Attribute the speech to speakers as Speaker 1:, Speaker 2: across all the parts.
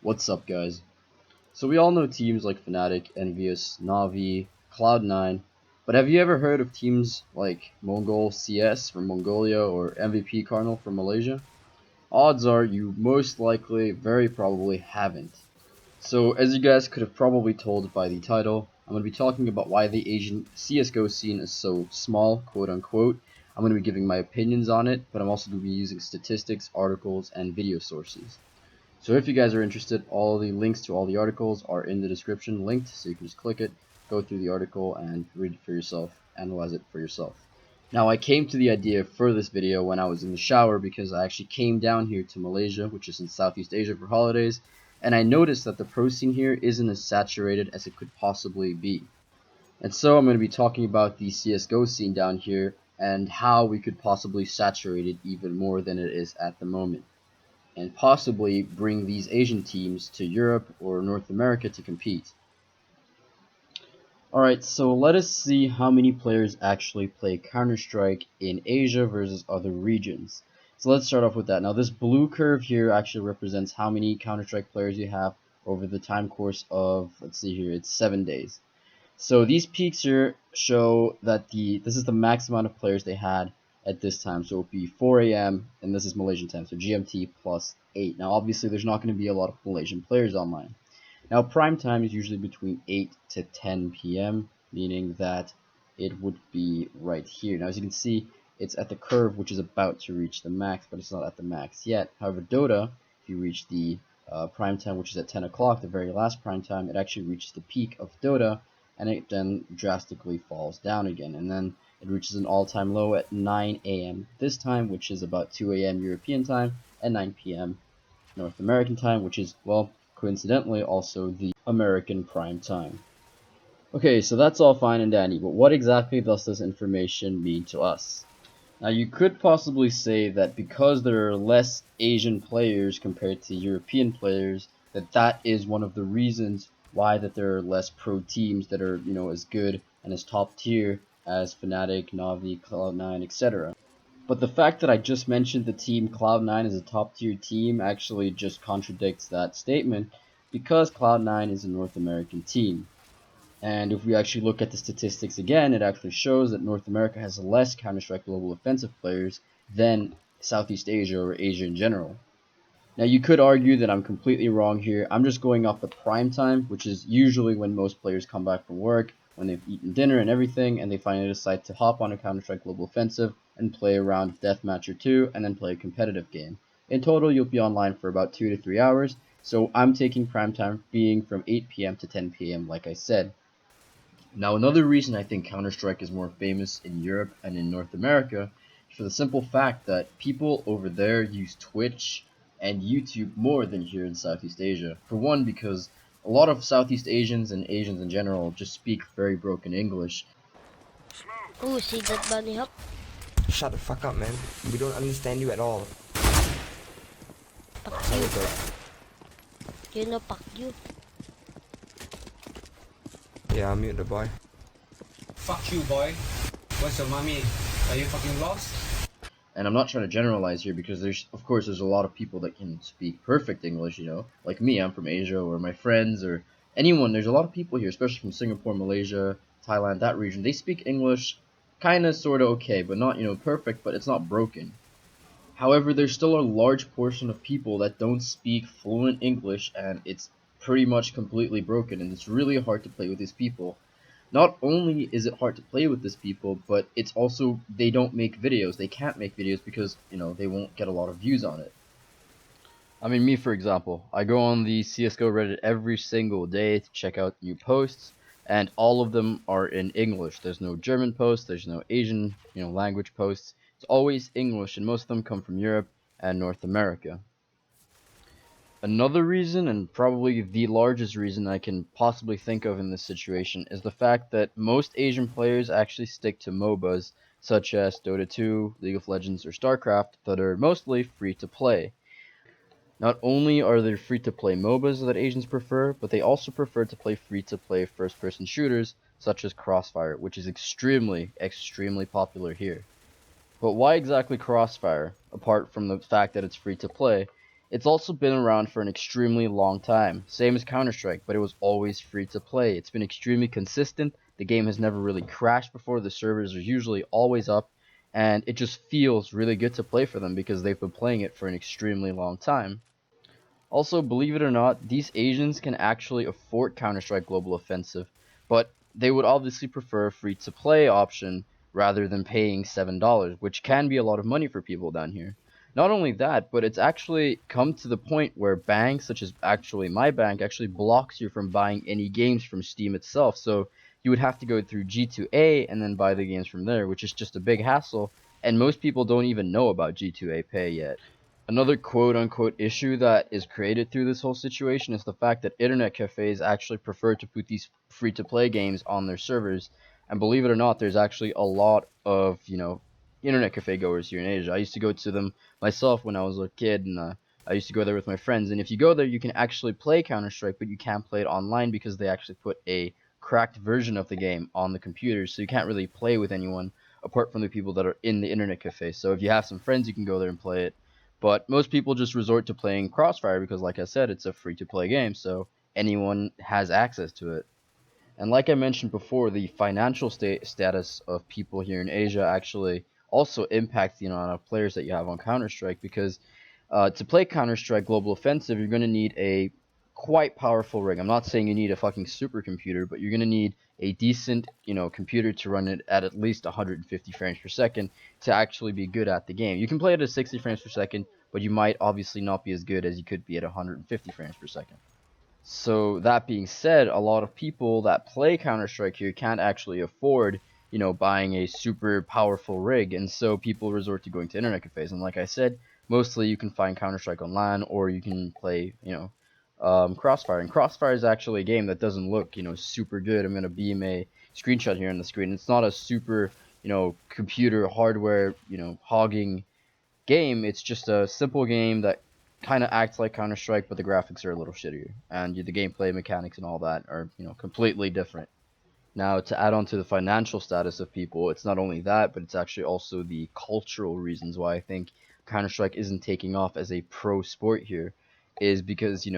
Speaker 1: What's up, guys? So we all know teams like Fnatic, Envious, Navi, Cloud9, but have you ever heard of teams like Mongol CS from Mongolia or MVP Cardinal from Malaysia? Odds are you most likely, very probably haven't. So as you guys could have probably told by the title, I'm going to be talking about why the Asian CSGO scene is so small, quote unquote. I'm going to be giving my opinions on it, but I'm also going to be using statistics, articles, and video sources. So if you guys are interested, all the links to all the articles are in the description linked, so you can just click it, go through the article, and read it for yourself, analyze it for yourself. Now I came to the idea for this video when I was in the shower because I actually came down here to Malaysia, which is in Southeast Asia, for holidays, and I noticed that the pro scene here isn't as saturated as it could possibly be. And so I'm going to be talking about the CSGO scene down here and how we could possibly saturate it even more than it is at the moment, and possibly bring these Asian teams to Europe or North America to compete. Alright, so let us see how many players actually play Counter-Strike in Asia versus other regions. So let's start off with that. Now this blue curve here actually represents how many Counter-Strike players you have over the time course of, let's see here, it's 7 days. So these peaks here show that this is the max amount of players they had at this time. So it would be 4 a.m. and this is Malaysian time, so GMT plus 8. Now obviously there's not going to be a lot of Malaysian players online. Now prime time is usually between 8 to 10 p.m., meaning that it would be right here. Now as you can see, it's at the curve which is about to reach the max, but it's not at the max yet. However, Dota, if you reach the prime time, which is at 10 o'clock, the very last prime time, it actually reaches the peak of Dota, and it then drastically falls down again, and then it reaches an all-time low at 9 a.m. this time, which is about 2 a.m. European time, and 9 p.m. North American time, which is, well, coincidentally also the American prime time. Okay, so that's all fine and dandy, but what exactly does this information mean to us? Now you could possibly say that because there are less Asian players compared to European players, that is one of the reasons why that there are less pro teams that are, as good and as top tier as Fnatic, Navi, Cloud9, etc. But the fact that I just mentioned the team Cloud9 as a top tier team actually just contradicts that statement, because Cloud9 is a North American team. And if we actually look at the statistics again, it actually shows that North America has less Counter-Strike Global Offensive players than Southeast Asia or Asia in general. Now you could argue that I'm completely wrong here. I'm just going off the prime time, which is usually when most players come back from work, when they've eaten dinner and everything, and they finally decide to hop on a Counter-Strike Global Offensive and play a round of deathmatch or two, and then play a competitive game. In total, you'll be online for about 2 to 3 hours, so I'm taking prime time being from 8 p.m. to 10 p.m. like I said. Now another reason I think Counter-Strike is more famous in Europe and in North America is for the simple fact that people over there use Twitch and YouTube more than here in Southeast Asia. For one, because a lot of Southeast Asians and Asians in general just speak very broken English.
Speaker 2: Ooh, see that bunny hop?
Speaker 3: Shut the fuck up, man. We don't understand you at all.
Speaker 2: Fuck
Speaker 3: Sorry,
Speaker 2: you.
Speaker 3: bro.
Speaker 2: You know, fuck you.
Speaker 3: Yeah, I'll mute the boy.
Speaker 4: Fuck you, boy. Where's your mommy? Are you fucking lost?
Speaker 1: And I'm not trying to generalize here because there's a lot of people that can speak perfect English, like me, I'm from Asia, or my friends, or anyone. There's a lot of people here, especially from Singapore, Malaysia, Thailand, that region. They speak English kind of, sort of okay, but not, perfect, but it's not broken. However, there's still a large portion of people that don't speak fluent English, and it's pretty much completely broken, and it's really hard to play with these people. Not only is it hard to play with these people, but it's also they don't make videos. They can't make videos because, they won't get a lot of views on it. I mean, me for example, I go on the CSGO Reddit every single day to check out new posts, and all of them are in English. There's no German posts, there's no Asian, language posts. It's always English, and most of them come from Europe and North America. Another reason, and probably the largest reason I can possibly think of in this situation, is the fact that most Asian players actually stick to MOBAs, such as Dota 2, League of Legends, or StarCraft, that are mostly free to play. Not only are there free to play MOBAs that Asians prefer, but they also prefer to play free to play first person shooters, such as Crossfire, which is extremely popular here. But why exactly Crossfire, apart from the fact that it's free to play? It's also been around for an extremely long time, same as Counter-Strike, but it was always free to play. It's been extremely consistent, the game has never really crashed before, the servers are usually always up, and it just feels really good to play for them because they've been playing it for an extremely long time. Also, believe it or not, these Asians can actually afford Counter-Strike Global Offensive, but they would obviously prefer a free-to-play option rather than paying $7, which can be a lot of money for people down here. Not only that, but it's actually come to the point where banks, such as actually my bank, actually blocks you from buying any games from Steam itself. So you would have to go through G2A and then buy the games from there, which is just a big hassle, and most people don't even know about G2A Pay yet. Another quote-unquote issue that is created through this whole situation is the fact that internet cafes actually prefer to put these free-to-play games on their servers. And believe it or not, there's actually a lot of, internet cafe goers here in Asia. I used to go to them myself when I was a kid, and I used to go there with my friends. And if you go there, you can actually play Counter-Strike, but you can't play it online because they actually put a cracked version of the game on the computer, so you can't really play with anyone apart from the people that are in the internet cafe. So if you have some friends, you can go there and play it. But most people just resort to playing Crossfire because, like I said, it's a free-to-play game, so anyone has access to it. And like I mentioned before, the financial status of people here in Asia actually also impacts the amount of players that you have on Counter-Strike, because to play Counter-Strike Global Offensive, you're going to need a quite powerful rig. I'm not saying you need a fucking supercomputer, but you're going to need a decent, computer to run it at least 150 frames per second to actually be good at the game. You can play it at 60 frames per second, but you might obviously not be as good as you could be at 150 frames per second. So that being said, a lot of people that play Counter-Strike here can't actually afford, buying a super powerful rig, and so people resort to going to internet cafes. And like I said, mostly you can find Counter-Strike online, or you can play, Crossfire. And Crossfire is actually a game that doesn't look, super good. I'm gonna beam a screenshot here on the screen. It's not a super, computer hardware, hogging game. It's just a simple game that kind of acts like Counter-Strike, but the graphics are a little shittier, and the gameplay mechanics and all that are, completely different. Now, to add on to the financial status of people, it's not only that, but it's actually also the cultural reasons why I think Counter-Strike isn't taking off as a pro sport here, is because,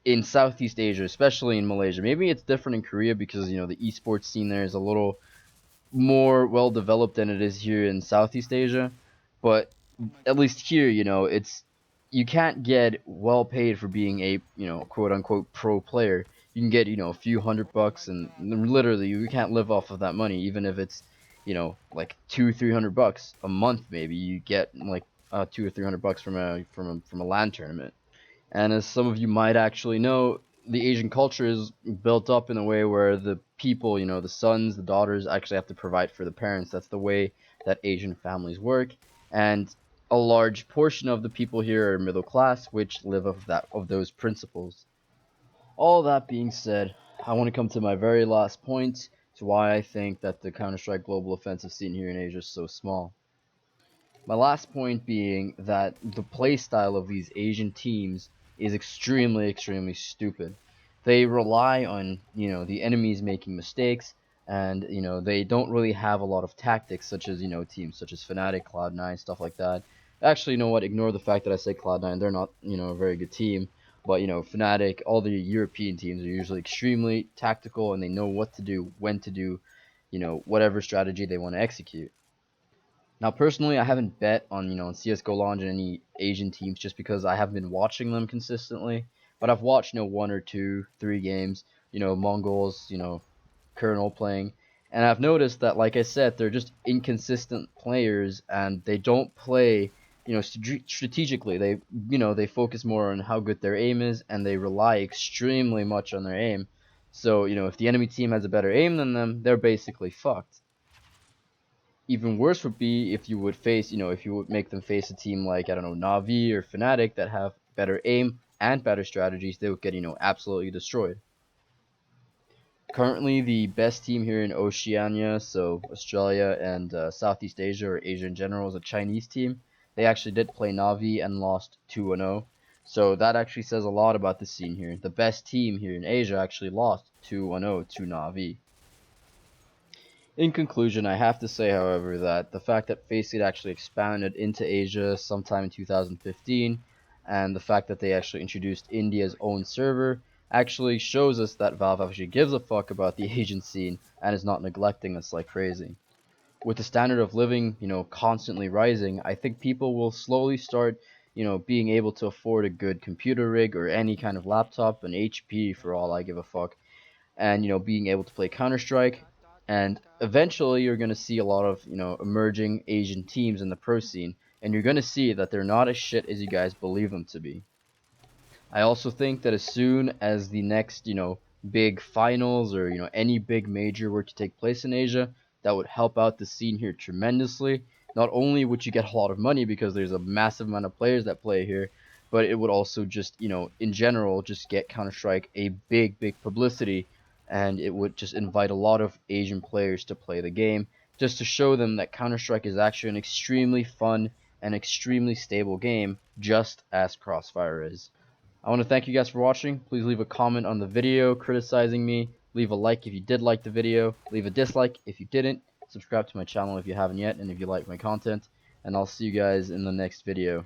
Speaker 1: in Southeast Asia, especially in Malaysia, maybe it's different in Korea because, the esports scene there is a little more well developed than it is here in Southeast Asia, but at least here, you can't get well paid for being a, quote unquote pro player. You can get, a few $100, and literally you can't live off of that money, even if it's, like $200-300 a month. Maybe you get like $200 or $300 from a LAN tournament. And as some of you might actually know, the Asian culture is built up in a way where the people, the sons, the daughters, actually have to provide for the parents. That's the way that Asian families work. And a large portion of the people here are middle class, which live of those principles. All that being said, I want to come to my very last point to why I think that the Counter-Strike Global Offensive scene here in Asia is so small. My last point being that the playstyle of these Asian teams is extremely, extremely stupid. They rely on, the enemies making mistakes, and, they don't really have a lot of tactics, such as, teams such as Fnatic, Cloud9, stuff like that. Actually, you know what, ignore the fact that I say Cloud9, they're not, a very good team, but, Fnatic, all the European teams are usually extremely tactical, and they know what to do, when to do, whatever strategy they want to execute. Now, personally, I haven't bet on, on CSGO launch and any Asian teams just because I haven't been watching them consistently. But I've watched, 1 or 2, 3 games, Mongols, Colonel playing. And I've noticed that, like I said, they're just inconsistent players, and they don't play, strategically. They focus more on how good their aim is, and they rely extremely much on their aim. So, if the enemy team has a better aim than them, they're basically fucked. Even worse would be if you would face, if you would make them face a team like, I don't know, Na'Vi or Fnatic that have better aim and better strategies, they would get, absolutely destroyed. Currently, the best team here in Oceania, so Australia and Southeast Asia, or Asia in general, is a Chinese team. They actually did play Na'Vi and lost 2-0. So that actually says a lot about the scene here. The best team here in Asia actually lost 2-0 to Na'Vi. In conclusion, I have to say, however, that the fact that Faceit actually expanded into Asia sometime in 2015 and the fact that they actually introduced India's own server actually shows us that Valve actually gives a fuck about the Asian scene and is not neglecting us like crazy. With the standard of living, constantly rising, I think people will slowly start, being able to afford a good computer rig or any kind of laptop, an HP for all I give a fuck, and being able to play Counter-Strike. And eventually you're going to see a lot of emerging Asian teams in the pro scene, and you're going to see that they're not as shit as you guys believe them to be. I also think that as soon as the next big finals or any big major were to take place in Asia, that would help out the scene here tremendously. Not only would you get a lot of money because there's a massive amount of players that play here, but it would also just in general just get Counter-Strike a big publicity, and it would just invite a lot of Asian players to play the game, just to show them that Counter-Strike is actually an extremely fun and extremely stable game, just as Crossfire is. I want to thank you guys for watching. Please leave a comment on the video criticizing me. Leave a like if you did like the video. Leave a dislike if you didn't. Subscribe to my channel if you haven't yet and if you like my content. And I'll see you guys in the next video.